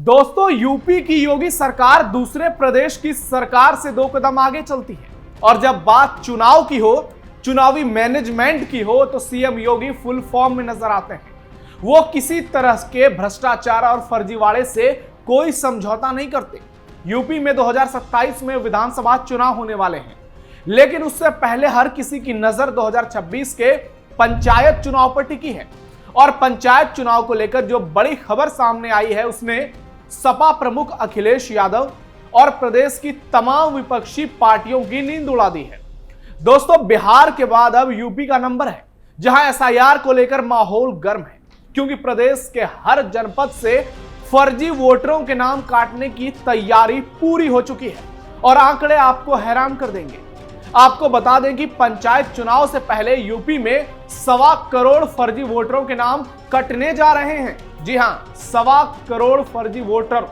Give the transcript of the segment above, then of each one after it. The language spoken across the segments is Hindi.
दोस्तों, यूपी की योगी सरकार दूसरे प्रदेश की सरकार से 2 कदम आगे चलती है और जब बात चुनाव की हो, चुनावी मैनेजमेंट की हो, तो सीएम योगी फुल फॉर्म में नजर आते हैं। वो किसी तरह के भ्रष्टाचार और फर्जीवाड़े से कोई समझौता नहीं करते। यूपी में 2027 में विधानसभा चुनाव होने वाले हैं, लेकिन उससे पहले हर किसी की नजर 2026 के पंचायत चुनाव पर टिकी है। और पंचायत चुनाव को लेकर जो बड़ी खबर सामने आई है, उसने सपा प्रमुख अखिलेश यादव और प्रदेश की तमाम विपक्षी पार्टियों की नींद उड़ा दी है। दोस्तों, बिहार के बाद अब यूपी का नंबर है, जहां एसआईआर को लेकर माहौल गर्म है, क्योंकि प्रदेश के हर जनपद से फर्जी वोटरों के नाम काटने की तैयारी पूरी हो चुकी है। और आंकड़े आपको हैरान कर देंगे। आपको बता दें कि पंचायत चुनाव से पहले यूपी में 1.25 करोड़ फर्जी वोटरों के नाम कटने जा रहे हैं। जी हां, 1.25 करोड़ फर्जी वोटर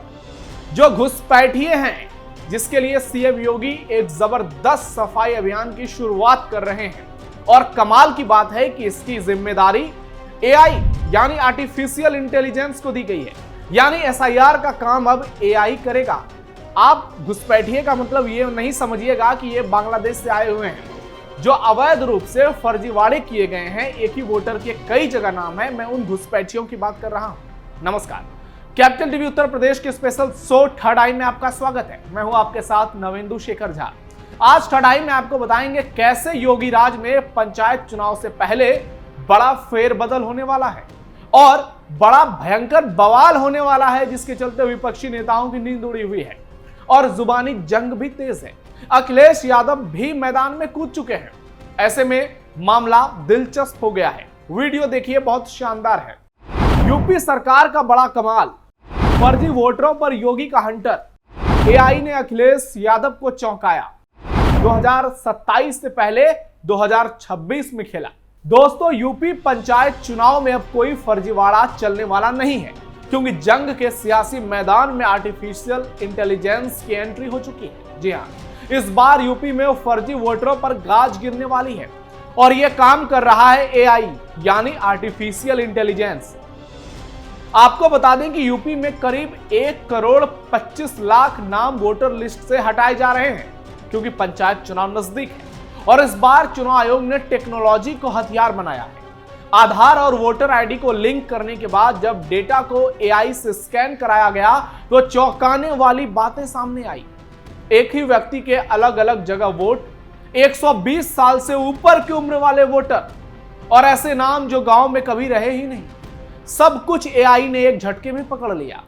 जो घुसपैठिए हैं, जिसके लिए सीएम योगी एक जबरदस्त सफाई अभियान की शुरुआत कर रहे हैं। और कमाल की बात है कि इसकी जिम्मेदारी एआई यानी आर्टिफिशियल इंटेलिजेंस को दी गई है। यानी एसआईआर का काम अब एआई करेगा। आप घुसपैठिए का मतलब ये नहीं समझिएगा कि ये बांग्लादेश से आए हुए हैं जो अवैध रूप से फर्जीवाड़े किए गए हैं। एक ही वोटर के कई जगह नाम है। मैं उन घुसपैठियों की बात कर रहा हूं। नमस्कार, कैपिटल टीवी उत्तर प्रदेश के स्पेशल शो थर्ड आई में आपका स्वागत है। मैं हूं आपके साथ नवेंदु शेखर झा। आज थर्ड आई में आपको बताएंगे कैसे योगी राज में पंचायत चुनाव से पहले बड़ा फेरबदल होने वाला है और बड़ा भयंकर बवाल होने वाला है, जिसके चलते विपक्षी नेताओं की नींद उड़ी हुई है और जुबानी जंग भी तेज है। अखिलेश यादव भी मैदान में कूद चुके हैं। ऐसे में मामला दिलचस्प हो गया है। वीडियो देखिए, बहुत शानदार है। यूपी सरकार का बड़ा कमाल, फर्जी वोटरों पर योगी का हंटर। एआई ने अखिलेश यादव को चौंकाया। 2027 से पहले 2026 में खेला। दोस्तों, यूपी पंचायत चुनाव में अब कोई फर्जीवाड़ा चलने वाला नहीं है, क्योंकि जंग के सियासी मैदान में आर्टिफिशियल इंटेलिजेंस की एंट्री हो चुकी है। जी हां, इस बार यूपी में फर्जी वोटरों पर गाज गिरने वाली है और यह काम कर रहा है एआई यानी आर्टिफिशियल इंटेलिजेंस। आपको बता दें कि यूपी में करीब 1 करोड़ 25 लाख नाम वोटर लिस्ट से हटाए जा रहे हैं, क्योंकि पंचायत चुनाव नजदीक है। और इस बार चुनाव आयोग ने टेक्नोलॉजी को हथियार बनाया है। आधार और वोटर आईडी को लिंक करने के बाद जब डेटा को एआई से स्कैन कराया गया, तो चौंकाने वाली बातें सामने आई। एक ही व्यक्ति के अलग अलग जगह वोट, 120 साल से ऊपर की उम्र वाले वोटर और ऐसे नाम जो गांव में कभी रहे ही नहीं, सब कुछ एआई ने एक झटके में पकड़ लिया।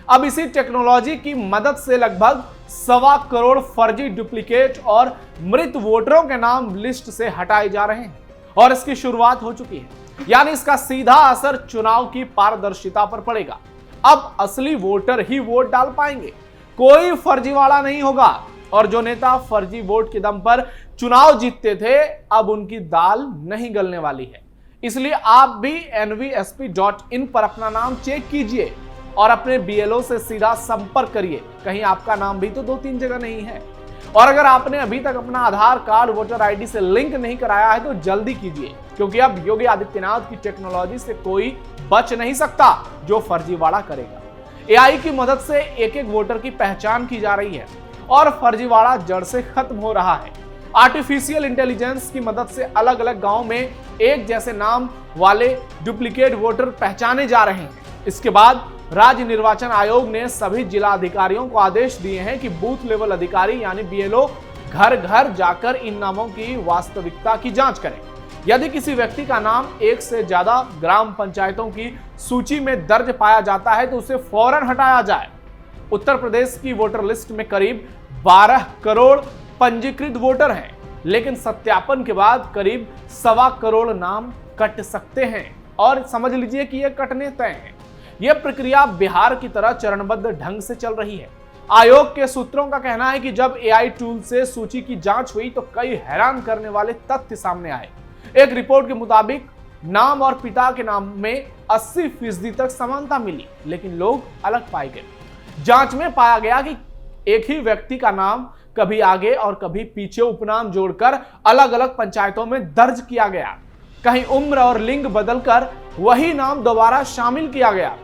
अब इसी टेक्नोलॉजी की मदद से लगभग 1.25 करोड़ फर्जी डुप्लीकेट और मृत वोटरों के नाम लिस्ट से हटाए जा रहे हैं और इसकी शुरुआत हो चुकी है। यानी इसका सीधा असर चुनाव की पारदर्शिता पर पड़ेगा। अब असली वोटर ही वोट डाल पाएंगे, कोई फर्जीवाड़ा नहीं होगा। और जो नेता फर्जी वोट के दम पर चुनाव जीतते थे, अब उनकी दाल नहीं गलने वाली है। इसलिए आप भी nvsp.in पर अपना नाम चेक कीजिए और अपने बीएलओ से सीधा संपर्क करिए। कहीं आपका नाम भी तो 2-3 जगह नहीं है। और अगर आपने अभी तक अपना आधार कार्ड वोटर आईडी से लिंक नहीं कराया है, तो जल्दी कीजिए, क्योंकि अब योगी आदित्यनाथ की टेक्नोलॉजी से कोई बच नहीं सकता जो फर्जीवाड़ा करेगा। एआई की मदद से एक एक वोटर की पहचान की जा रही है और फर्जीवाड़ा जड़ से खत्म हो रहा है। आर्टिफिशियल इंटेलिजेंस की मदद से अलग अलग गांव में एक जैसे नाम वाले डुप्लीकेट वोटर पहचाने जा रहे हैं। इसके बाद राज्य निर्वाचन आयोग ने सभी जिला अधिकारियों को आदेश दिए हैं कि बूथ लेवल अधिकारी यानी बीएलओ घर घर जाकर इन नामों की वास्तविकता की जांच करें। यदि किसी व्यक्ति का नाम एक से ज्यादा ग्राम पंचायतों की सूची में दर्ज पाया जाता है, तो उसे फौरन हटाया जाए। उत्तर प्रदेश की वोटर लिस्ट में करीब 12 करोड़ पंजीकृत वोटर हैं, लेकिन सत्यापन के बाद करीब 1.25 करोड़ नाम कट सकते हैं। और समझ लीजिए कि यह कटने तय हैं। यह प्रक्रिया बिहार की तरह चरणबद्ध ढंग से चल रही है। आयोग के सूत्रों का कहना है कि जब एआई टूल से सूची की जांच हुई, तो कई हैरान करने वाले तथ्य सामने आए। एक रिपोर्ट के मुताबिक नाम और पिता के नाम में 80% तक समानता मिली, लेकिन लोग अलग पाए गए। जांच में पाया गया कि एक ही व्यक्ति का नाम कभी आगे और कभी पीछे उपनाम जोड़कर अलग अलग पंचायतों में दर्ज किया गया। कहीं उम्र और लिंग बदलकर वही नाम दोबारा शामिल किया गया।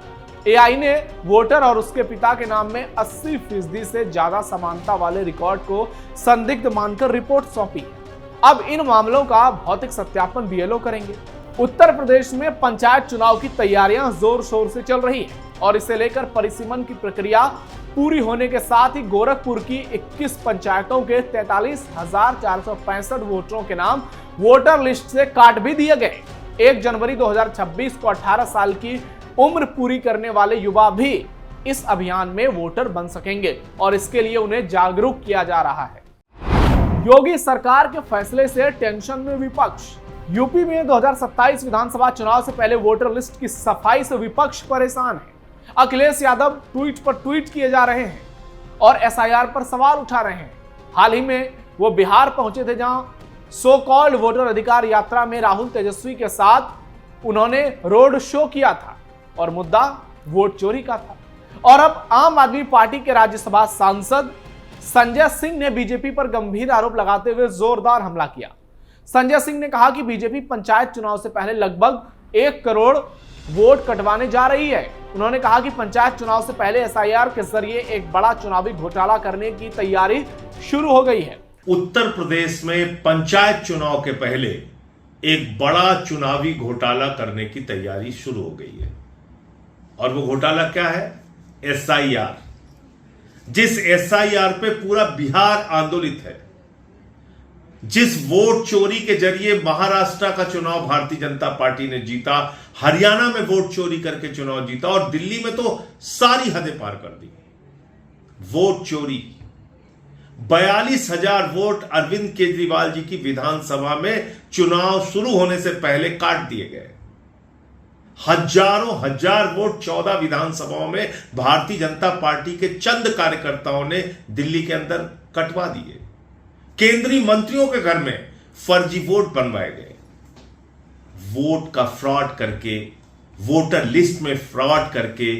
एआई ने वोटर और उसके पिता के नाम में 80% से ज्यादा समानता वाले रिकॉर्ड को संदिग्ध मानकर रिपोर्ट सौंपी। अब इन मामलों का भौतिक सत्यापन बीएलओ करेंगे। उत्तर प्रदेश में पंचायत चुनाव की तैयारियां जोर शोर से चल रही है और इसे लेकर परिसीमन की प्रक्रिया पूरी होने के साथ ही गोरखपुर की 21 पंचायतों के 43,465 वोटरों के नाम वोटर लिस्ट से काट भी दिए गए। 1 जनवरी 2026 को 18 साल की उम्र पूरी करने वाले युवा भी इस अभियान में वोटर बन सकेंगे और इसके लिए उन्हें जागरूक किया जा रहा है। योगी सरकार के फैसले से टेंशन में विपक्ष। यूपी में 2027 विधानसभा चुनाव से पहले वोटर लिस्ट की सफाई से विपक्ष परेशान है। अखिलेश यादव ट्वीट पर ट्वीट किए जा रहे हैं और एसआईआर पर सवाल उठा रहे हैं। हाल ही में वो बिहार पहुंचे थे, जहां सो कॉल्ड वोटर अधिकार यात्रा में राहुल तेजस्वी के साथ उन्होंने रोड शो किया था और मुद्दा वोट चोरी का था। और अब आम आदमी पार्टी के राज्यसभा सांसद संजय सिंह ने बीजेपी पर गंभीर आरोप लगाते हुए जोरदार हमला किया। संजय सिंह ने कहा कि बीजेपी पंचायत चुनाव से पहले लगभग 1 करोड़ वोट कटवाने जा रही है। उन्होंने कहा कि पंचायत चुनाव से पहले एसआईआर के जरिए एक बड़ा चुनावी घोटाला करने की तैयारी शुरू हो गई है। उत्तर प्रदेश में पंचायत चुनाव के पहले एक बड़ा चुनावी घोटाला करने की तैयारी शुरू हो गई है। और वो घोटाला क्या है? एसआईआर। जिस एसआईआर पे पूरा बिहार आंदोलित है, जिस वोट चोरी के जरिए महाराष्ट्र का चुनाव भारतीय जनता पार्टी ने जीता, हरियाणा में वोट चोरी करके चुनाव जीता और दिल्ली में तो सारी हदें पार कर दी। वोट चोरी 42,000 वोट अरविंद केजरीवाल जी की विधानसभा में चुनाव शुरू होने से पहले काट दिए गए। हजारों हजार वोट 14 विधानसभाओं में भारतीय जनता पार्टी के चंद कार्यकर्ताओं ने दिल्ली के अंदर कटवा दिए। केंद्रीय मंत्रियों के घर में फर्जी वोट बनवाए गए। वोट का फ्रॉड करके, वोटर लिस्ट में फ्रॉड करके,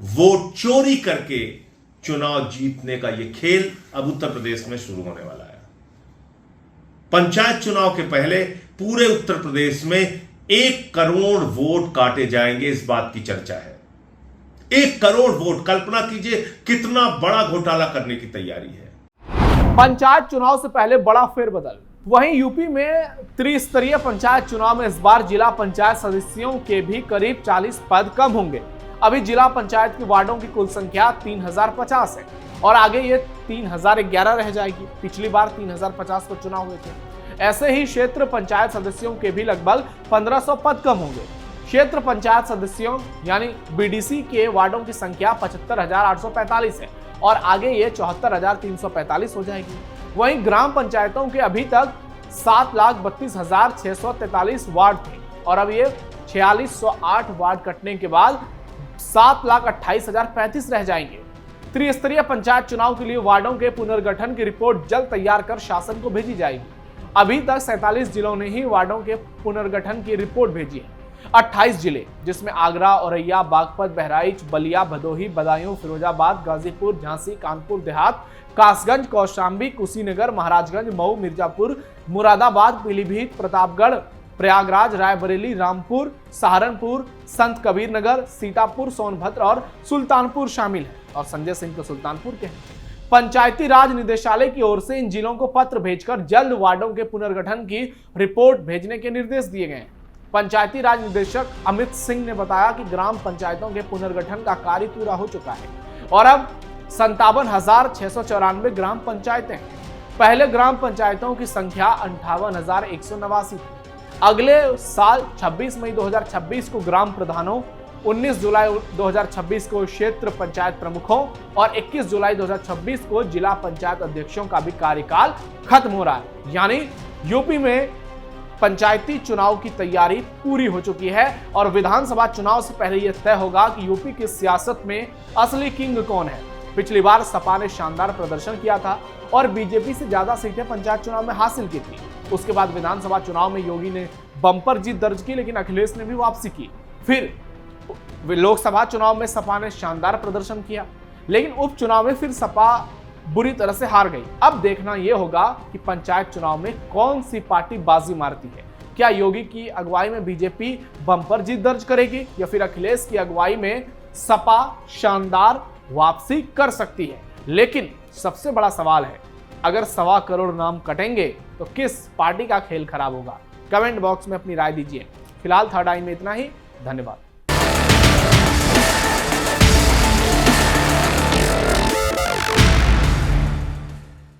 वोट चोरी करके चुनाव जीतने का यह खेल अब उत्तर प्रदेश में शुरू होने वाला है। पंचायत चुनाव के पहले पूरे उत्तर प्रदेश में 1 करोड़ वोट काटे जाएंगे, इस बात की चर्चा है। 1 करोड़ वोट, कल्पना कीजिए कितना बड़ा घोटाला करने की तैयारी है। पंचायत चुनाव से पहले बड़ा फेरबदल। वहीं यूपी में त्रिस्तरीय पंचायत चुनाव में इस बार जिला पंचायत सदस्यों के भी करीब 40 पद कम होंगे। अभी जिला पंचायत की वार्डों की कुल संख्या 3050 है और आगे ये 3011 रह जाएगी। पिछली बार 3050 पर चुनाव हुए थे। ऐसे ही क्षेत्र पंचायत सदस्यों के भी लगभग 1500 पद कम होंगे। क्षेत्र पंचायत सदस्यों यानी बीडीसी के वार्डों की संख्या 75,845 है और आगे ये 74,345 हो जाएगी। वहीं ग्राम पंचायतों के अभी तक 7,32,643 वार्ड थे और अब ये 4608 वार्ड कटने के बाद 7,28,035 रह जाएंगे। त्रिस्तरीय पंचायत चुनाव के लिए वार्डों के पुनर्गठन की रिपोर्ट जल्द तैयार कर शासन को भेजी जाएगी। अभी तक 47 जिलों ने ही वार्डों के पुनर्गठन की रिपोर्ट भेजी है। 28 जिले, जिसमें आगरा, औरैया, बागपत, बहराइच, बलिया, भदोही, बदायूं, फिरोजाबाद, गाजीपुर, झांसी, कानपुर देहात, कासगंज, कौशाम्बी, कुशीनगर, महाराजगंज, मऊ, मिर्जापुर, मुरादाबाद, पीलीभीत, प्रतापगढ़, प्रयागराज, रायबरेली, रामपुर, सहारनपुर, संत कबीर नगर, सीतापुर, सोनभद्र और सुल्तानपुर शामिल है और संजय सिंह तो सुल्तानपुर के हैं। पंचायती राज निदेशालय की ओर से इन जिलों को पत्र भेजकर जल्द वार्डों के पुनर्गठन की रिपोर्ट भेजने के निर्देश दिए गए हैं। पंचायती राज निदेशक अमित सिंह ने बताया कि ग्राम पंचायतों के पुनर्गठन का कार्य पूरा हो चुका है और अब 57,694 ग्राम पंचायतें हैं। पहले ग्राम पंचायतों की संख्या 58,189 थी। अगले साल 26 मई 2026 को ग्राम प्रधानों, 19 जुलाई 2026 को क्षेत्र पंचायत प्रमुखों और 21 जुलाई 2026 को जिला पंचायत अध्यक्षों का भी कार्यकाल खत्म हो रहा है। यानी यूपी में पंचायती चुनाव की तैयारी पूरी हो चुकी है और विधानसभा चुनाव से पहले यह तय होगा कि यूपी की सियासत में असली किंग कौन है। पिछली बार सपा ने शानदार प्रदर्शन किया था और बीजेपी से ज्यादा सीटें पंचायत चुनाव में हासिल की थी। उसके बाद विधानसभा चुनाव में योगी ने बम्पर जीत दर्ज की, लेकिन अखिलेश ने भी वापसी की। फिर लोकसभा चुनाव में सपा ने शानदार प्रदर्शन किया, लेकिन उपचुनाव में फिर सपा बुरी तरह से हार गई। अब देखना यह होगा कि पंचायत चुनाव में कौन सी पार्टी बाजी मारती है। क्या योगी की अगुवाई में बीजेपी बम्पर जीत दर्ज करेगी या फिर अखिलेश की अगुवाई में सपा शानदार वापसी कर सकती है। लेकिन सबसे बड़ा सवाल है, अगर 1.25 करोड़ नाम कटेंगे तो किस पार्टी का खेल खराब होगा? कमेंट बॉक्स में अपनी राय दीजिए। फिलहाल थर्ड आई में इतना ही। धन्यवाद।